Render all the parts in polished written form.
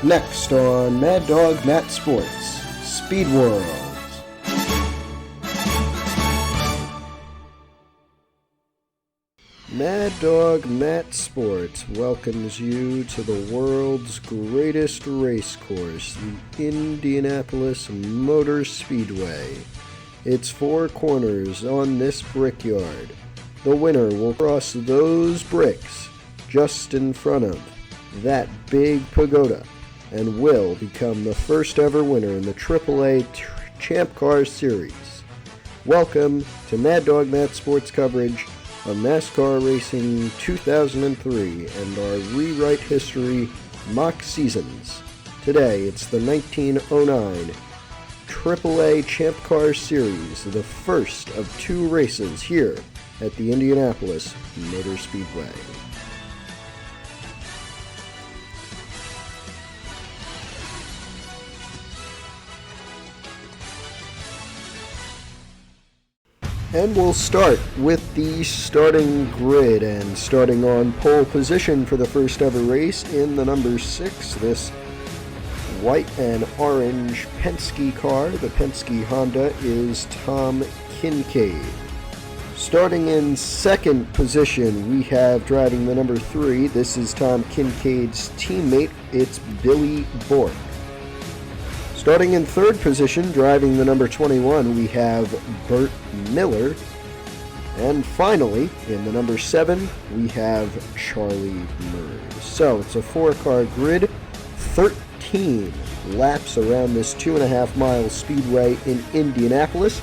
Next on Mad Dog Matt Sports, Speed World. Mad Dog Matt Sports welcomes you to the world's greatest race course, the Indianapolis Motor Speedway. It's 4 corners on this brickyard. The winner will cross those bricks just in front of that big pagoda and will become the first ever winner in the AAA Champ Car Series. Welcome to Mad Dog Matt Sports coverage of NASCAR Racing 2003 and our Rewrite History mock seasons. Today it's the 1909 AAA Champ Car Series, the first of 2 races here at the Indianapolis Motor Speedway. And we'll start with the starting grid, and starting on pole position for the first ever race in the number 6, this white and orange Penske car, the Penske Honda, is Tom Kincaid. Starting in second position, we have driving the number 3, this is Tom Kincaid's teammate, it's Billy Bork. Starting in third position, driving the number 21, we have Burt Miller. And finally, in the number 7, we have Charlie Murs. So it's a 4-car grid, 13 laps around this 2.5-mile speedway in Indianapolis.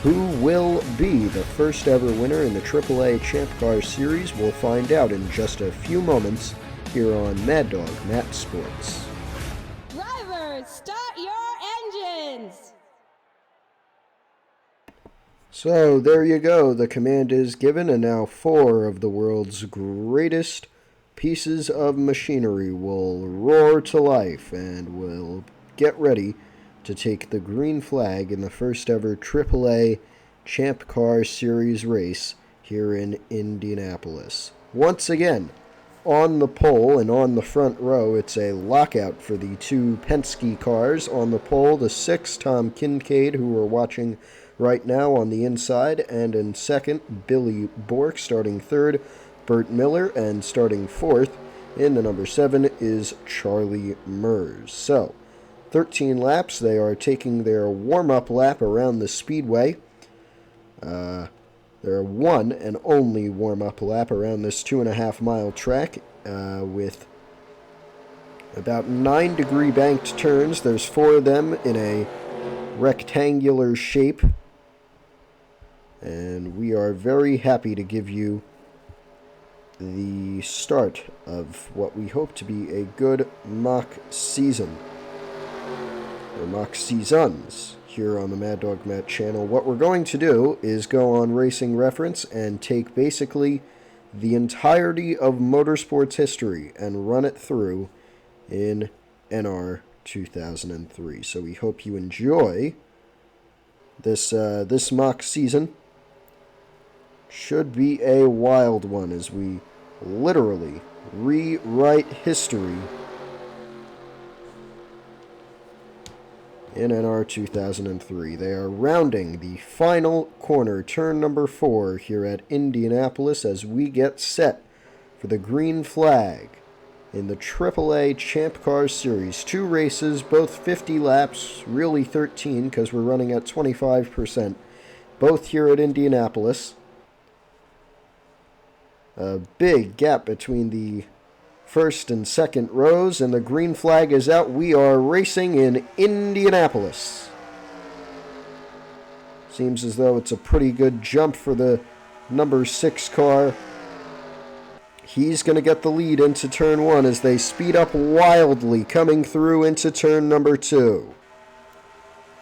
Who will be the first ever winner in the AAA Champ Car Series? We'll find out in just a few moments here on Mad Dog Matt Sports. Start your engines! So there you go, the command is given, and now 4 of the world's greatest pieces of machinery will roar to life and will get ready to take the green flag in the first ever AAA Champ Car Series race here in Indianapolis. Once again, on the pole and on the front row, it's a lockout for the 2 Penske cars. On the pole, the 6, Tom Kincaid, who we're watching right now on the inside, and in second, Billy Bork. Starting third, Burt Miller, and starting fourth in the number 7 is Charlie Murs. So, 13 laps. They are taking their warm-up lap around the speedway. Their one and only warm-up lap around this 2.5-mile track with about 9-degree banked turns. There's 4 of them in a rectangular shape. And we are very happy to give you the start of what we hope to be a good mock season, or mock seasons, here on the Mad Dog Matt channel. What we're going to do is go on Racing Reference and take basically the entirety of motorsports history and run it through in NR 2003. So we hope you enjoy this this mock season. Should be a wild one as we literally rewrite history in NR 2003. They are rounding the final corner, turn number 4 here at Indianapolis as we get set for the green flag in the AAA Champ Car Series. 2 races, both 50 laps, really 13 because we're running at 25%, both here at Indianapolis. A big gap between the first and second rows, and the green flag is out. We are racing in Indianapolis. Seems as though it's a pretty good jump for the number 6 car. He's going to get the lead into turn 1 as they speed up wildly, coming through into turn number 2.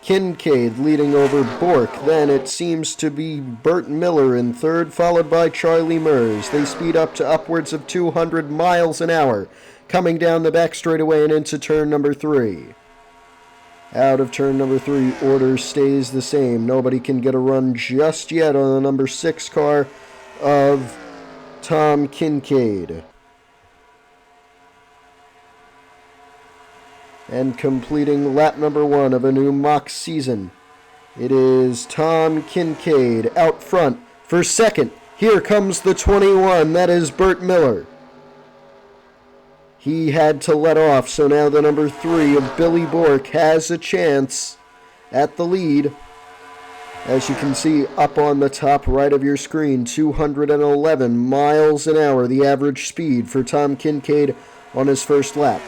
Kincaid leading over Bork. Then it seems to be Burt Miller in third, followed by Charlie Murs. They speed up to upwards of 200 miles an hour, coming down the back straightaway and into turn number 3. Out of turn number 3, order stays the same. Nobody can get a run just yet on the number 6 car of Tom Kincaid. And completing lap number 1 of a new mock season, it is Tom Kincaid out front for second. Here comes the 21. That is Burt Miller. He had to let off, so now the number 3 of Billy Bork has a chance at the lead. As you can see up on the top right of your screen, 211 miles an hour, the average speed for Tom Kincaid on his first lap.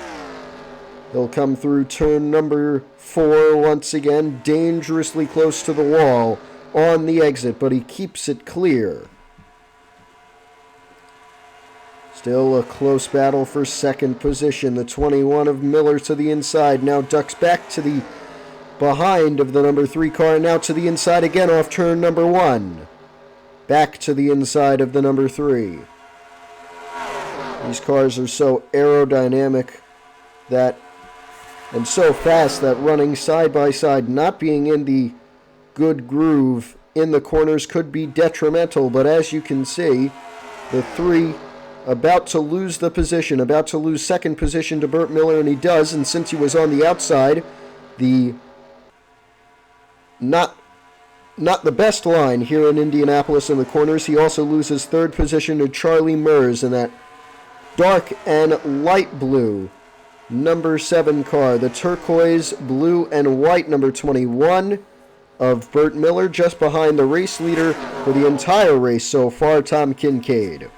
He'll come through turn number 4 once again, dangerously close to the wall on the exit, but he keeps it clear. Still a close battle for second position. The 21 of Miller to the inside, now ducks back to the behind of the number 3 car, now to the inside again off turn number 1. Back to the inside of the number 3. These cars are so aerodynamic that, and so fast that running side by side, not being in the good groove in the corners could be detrimental. But as you can see, the 3 about to lose the position, about to lose second position to Burt Miller, and he does. And since he was on the outside, the not the best line here in Indianapolis in the corners, he also loses third position to Charlie Mers in that dark and light blue number 7 car. The turquoise, blue, and white number 21 of Burt Miller, just behind the race leader for the entire race so far, Tom Kincaid.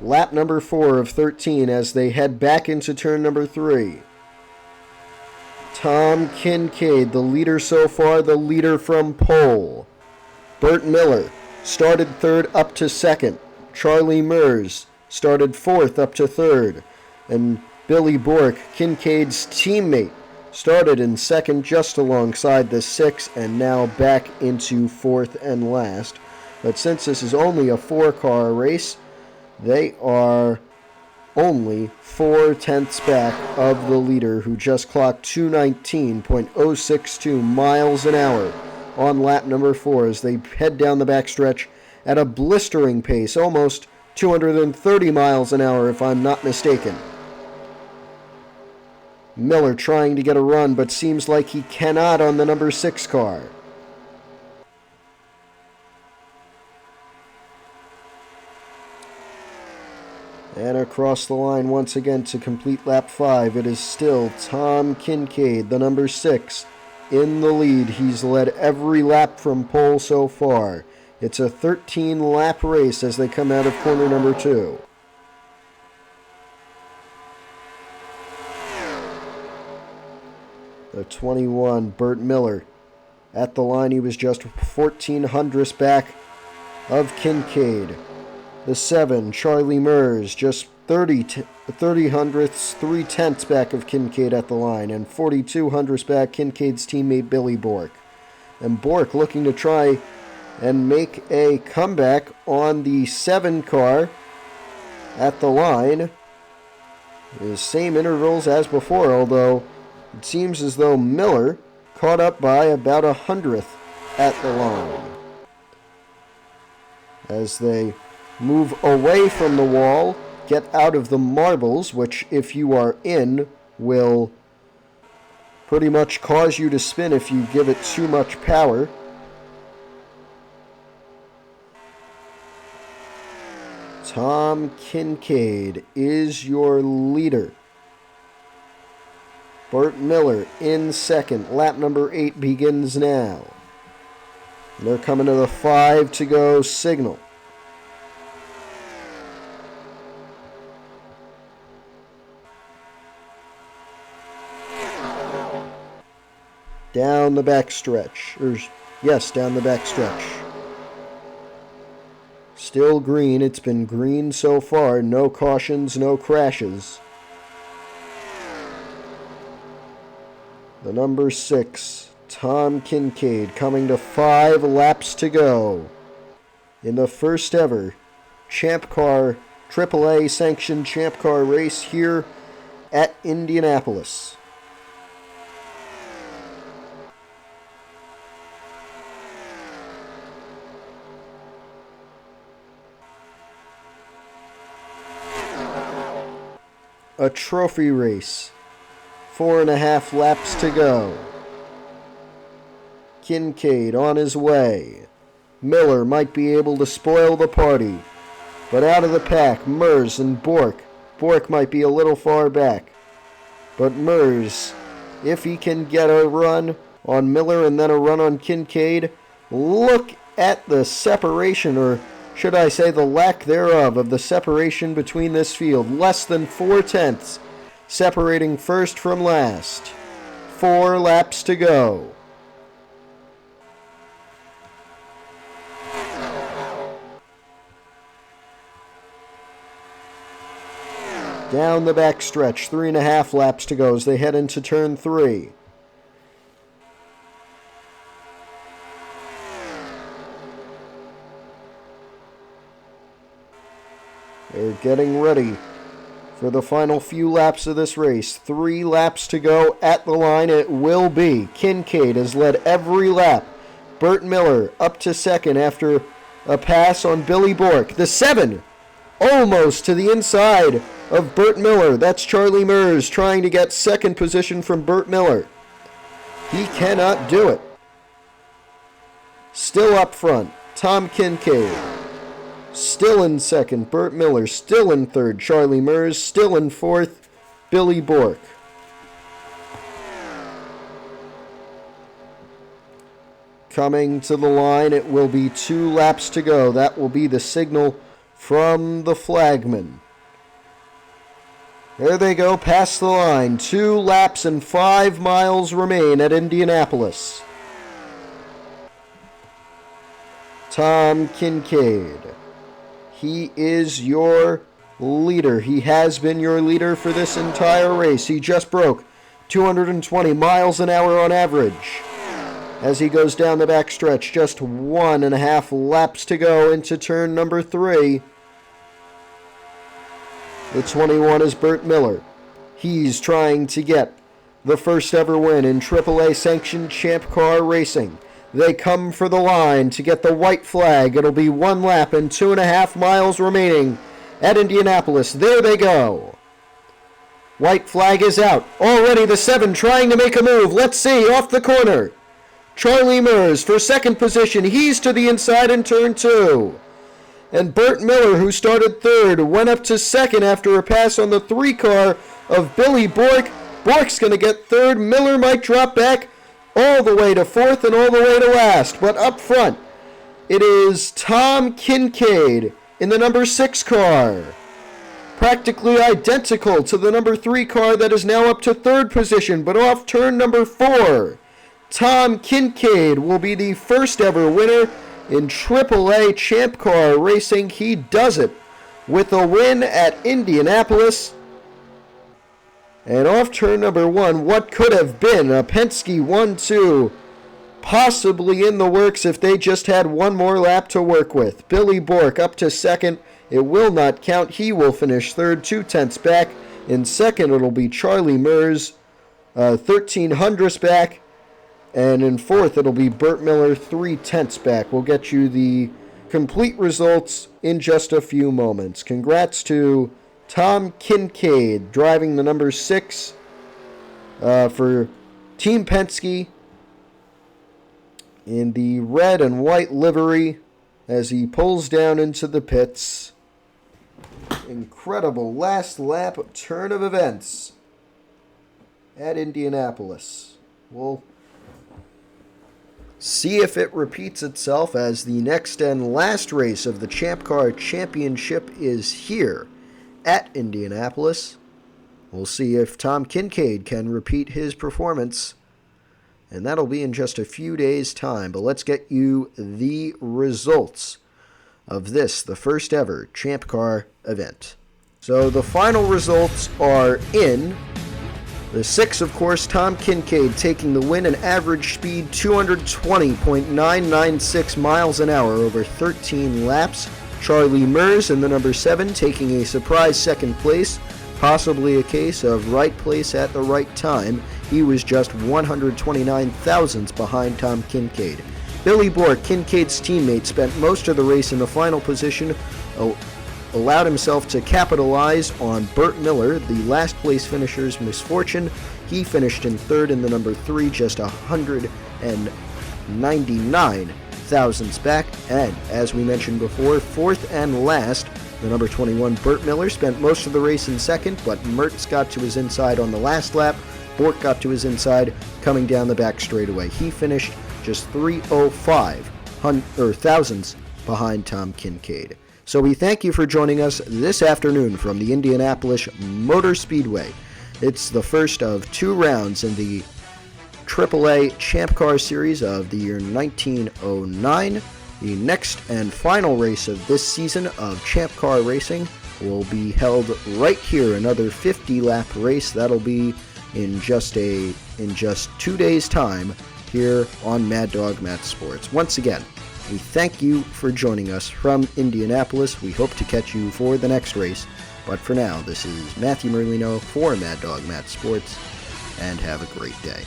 Lap number 4 of 13 as they head back into turn number 3. Tom Kincaid, the leader so far, the leader from pole. Burt Miller started third up to second. Charlie Mers started fourth up to third. And Billy Bork, Kincaid's teammate, started in second just alongside the 6 and now back into fourth and last. But since this is only a 4-car race, they are only 4/10ths back of the leader, who just clocked 219.062 miles an hour on lap number 4 as they head down the backstretch at a blistering pace, almost 230 miles an hour if I'm not mistaken. Miller trying to get a run, but seems like he cannot on the number 6 car. And across the line once again to complete lap 5, it is still Tom Kincaid, the number 6, in the lead. He's led every lap from pole so far. It's a 13-lap race as they come out of corner number 2. The 21, Burt Miller, at the line. He was just 1400ths back of Kincaid. The 7, Charlie Mers, just 30 hundredths, 3/10ths back of Kincaid at the line, and 42 hundredths back Kincaid's teammate Billy Bork. And Bork looking to try and make a comeback on the 7 car at the line. The same intervals as before, although it seems as though Miller caught up by about 100th at the line. As they move away from the wall, get out of the marbles, which if you are in will pretty much cause you to spin if you give it too much power. Tom Kincaid is your leader. Burt Miller in second. Lap number 8 begins now. And they're coming to the 5 to go signal. Down the backstretch. Down the backstretch. Still green. It's been green so far. No cautions, no crashes. The number 6, Tom Kincaid, coming to 5 laps to go in the first ever Champ Car, AAA sanctioned Champ Car race here at Indianapolis. a trophy race. 4.5 laps to go. Kincaid on his way. Miller might be able to spoil the party. But out of the pack, Mers and Bork. Bork might be a little far back. But Mers, if he can get a run on Miller and then a run on Kincaid, look at the separation, or should I say the lack thereof, of the separation between this field. Less than 4/10 separating first from last. 4 laps to go. Down the back stretch, 3.5 laps to go as they head into turn 3. They're getting ready for the final few laps of this race. 3 laps to go at the line. It will be. Kincaid has led every lap. Burt Miller up to second after a pass on Billy Bork. The 7 almost to the inside of Burt Miller. That's Charlie Mers trying to get second position from Burt Miller. He cannot do it. Still up front, Tom Kincaid. Still in second, Burt Miller. Still in third, Charlie Mers. Still in fourth, Billy Bork. Coming to the line, it will be 2 laps to go. That will be the signal from the flagman. There they go, past the line. 2 laps and 5 miles remain at Indianapolis. Tom Kincaid. He is your leader. He has been your leader for this entire race. He just broke 220 miles an hour on average as he goes down the back stretch. Just 1.5 laps to go into turn number 3. The 21 is Burt Miller. He's trying to get the first ever win in AAA sanctioned Champ Car Racing. They come for the line to get the white flag. It'll be 1 lap and 2.5 miles remaining at Indianapolis. There they go. White flag is out. Already the 7 trying to make a move. Let's see, off the corner. Charlie Mers for second position. He's to the inside in turn 2. And Burt Miller, who started third, went up to second after a pass on the 3 car of Billy Bork. Bork's going to get third. Miller might drop back all the way to fourth and all the way to last. But up front, it is Tom Kincaid in the number 6 car. Practically identical to the number 3 car that is now up to third position, but off turn number 4. Tom Kincaid will be the first ever winner in AAA Champ Car Racing. He does it with a win at Indianapolis. And off turn number 1, what could have been a Penske 1-2, possibly in the works if they just had one more lap to work with. Billy Bork up to second. It will not count. He will finish third, 0.2 back. In second, it'll be Charlie Mers, 0.13 back. And in fourth, it'll be Burt Miller, 0.3 back. We'll get you the complete results in just a few moments. Congrats to Tom Kincaid, driving the number 6 for Team Penske in the red and white livery as he pulls down into the pits. Incredible last lap turn of events at Indianapolis. We'll see if it repeats itself as the next and last race of the Champ Car Championship is here at Indianapolis. We'll see if Tom Kincaid can repeat his performance, and that'll be in just a few days' time. But let's get you the results of this, the first ever Champ Car event. So the final results are in. The 6, of course, Tom Kincaid taking the win, an average speed 220.996 miles an hour over 13 laps. Charlie Mers in the number 7 taking a surprise second place, possibly a case of right place at the right time. He was just 129 thousandths behind Tom Kincaid. Billy Bork, Kincaid's teammate, spent most of the race in the final position allowed himself to capitalize on Burt Miller, the last place finisher's misfortune. He finished in third in the number 3, just 199 thousandths back. And as we mentioned before, fourth and last, the number 21 Burt Miller spent most of the race in second, but Mertz got to his inside on the last lap. Bork got to his inside coming down the back straightaway. He finished just 305 thousandths behind Tom Kincaid. So we thank you for joining us this afternoon from the Indianapolis Motor Speedway. It's the first of 2 rounds in the AAA Champ Car Series of the year 1909. The next and final race of this season of Champ Car Racing will be held right here, another 50-lap race. That'll be in just 2 days' time here on Mad Dog Matt Sports. Once again, we thank you for joining us from Indianapolis. We hope to catch you for the next race. But for now, this is Matthew Merlino for Mad Dog Matt Sports, and have a great day.